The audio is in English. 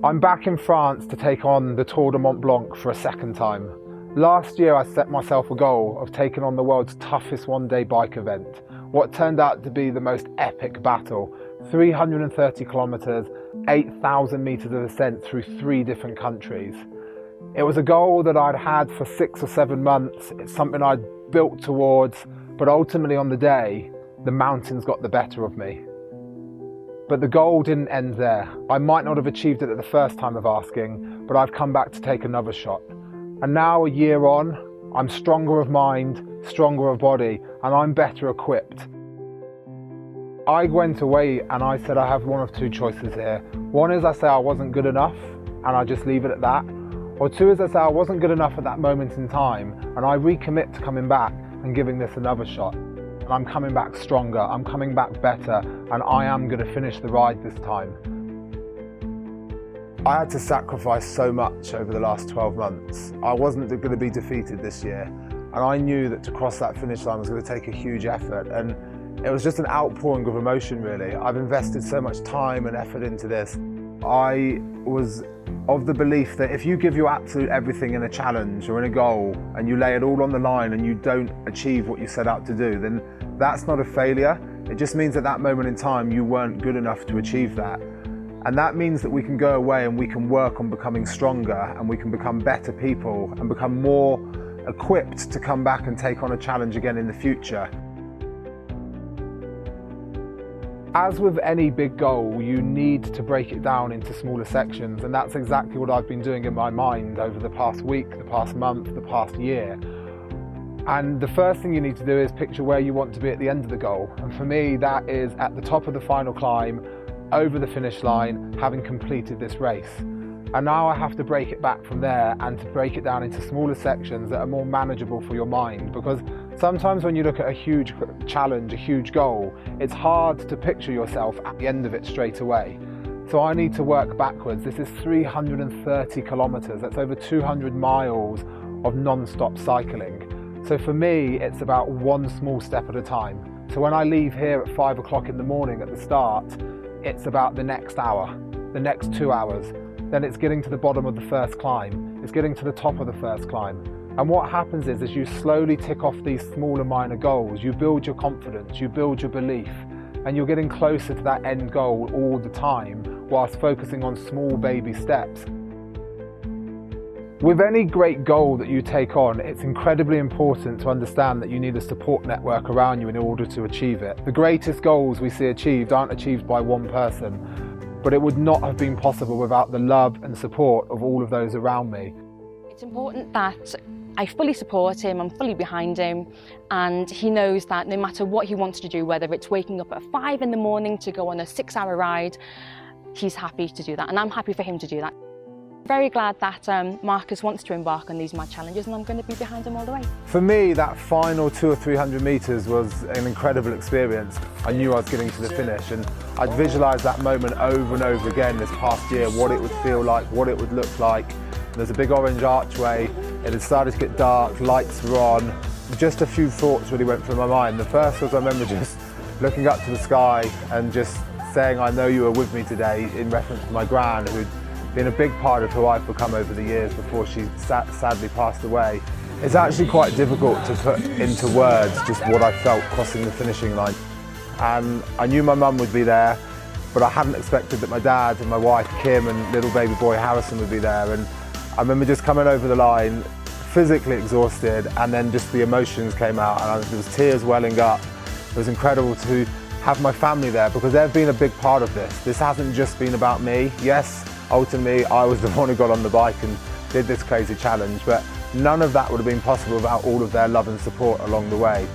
I'm back in France to take on the Tour de Mont Blanc for a second time. Last year I set myself a goal of taking on the world's toughest one-day bike event, what turned out to be the most epic battle. 330 kilometres, 8,000 metres of ascent through 3 different countries. It was a goal that I'd had for 6 or 7 months. It's something I'd built towards, but ultimately on the day, the mountains got the better of me. But the goal didn't end there. I might not have achieved it at the first time of asking, but I've come back to take another shot. And now, a year on, I'm stronger of mind, stronger of body, and I'm better equipped. I went away and I said I have one of 2 choices here. One is I say I wasn't good enough and I just leave it at that. Or 2 is I say I wasn't good enough at that moment in time and I recommit to coming back and giving this another shot. And I'm coming back stronger, I'm coming back better, and I am going to finish the ride this time. I had to sacrifice so much over the last 12 months. I wasn't going to be defeated this year, and I knew that to cross that finish line was going to take a huge effort, and it was just an outpouring of emotion really. I've invested so much time and effort into this. I was of the belief that if you give your absolute everything in a challenge or in a goal and you lay it all on the line and you don't achieve what you set out to do, then that's not a failure. It just means at that moment in time you weren't good enough to achieve that. And that means that we can go away and we can work on becoming stronger and we can become better people and become more equipped to come back and take on a challenge again in the future. As with any big goal, you need to break it down into smaller sections, and that's exactly what I've been doing in my mind over the past week, the past month, the past year. And the first thing you need to do is picture where you want to be at the end of the goal. And for me, that is at the top of the final climb, over the finish line, having completed this race. And now I have to break it back from there and to break it down into smaller sections that are more manageable for your mind, because sometimes when you look at a huge challenge, a huge goal, it's hard to picture yourself at the end of it straight away. So I need to work backwards. This is 330 kilometres, that's over 200 miles of non-stop cycling. So for me, it's about one small step at a time. So when I leave here at 5 o'clock in the morning at the start, it's about the next hour, the next 2 hours. Then it's getting to the bottom of the first climb. It's getting to the top of the first climb. And what happens is, as you slowly tick off these smaller minor goals, you build your confidence, you build your belief, and you're getting closer to that end goal all the time, whilst focusing on small baby steps. With any great goal that you take on, it's incredibly important to understand that you need a support network around you in order to achieve it. The greatest goals we see achieved aren't achieved by one person, but it would not have been possible without the love and support of all of those around me. It's important that I fully support him, I'm fully behind him, and he knows that no matter what he wants to do, whether it's waking up at 5 in the morning to go on a 6-hour ride, he's happy to do that, and I'm happy for him to do that. Very glad that Marcus wants to embark on these mad challenges, and I'm going to be behind him all the way. For me, that final 200 or 300 metres was an incredible experience. I knew I was getting to the finish, and I'd visualised that moment over and over again this past year, what it would feel like, what it would look like. There's a big orange archway, it had started to get dark, lights were on. Just a few thoughts really went through my mind. The first was I remember just looking up to the sky and just saying, I know you are with me today, in reference to my gran, who'd been a big part of who I've become over the years before she sadly passed away. It's actually quite difficult to put into words just what I felt crossing the finishing line. And I knew my mum would be there, but I hadn't expected that my dad and my wife Kim and little baby boy Harrison would be there. And I remember just coming over the line, physically exhausted, and then just the emotions came out and there was tears welling up. It was incredible to have my family there because they've been a big part of this. This hasn't just been about me. Yes, ultimately I was the one who got on the bike and did this crazy challenge, but none of that would have been possible without all of their love and support along the way.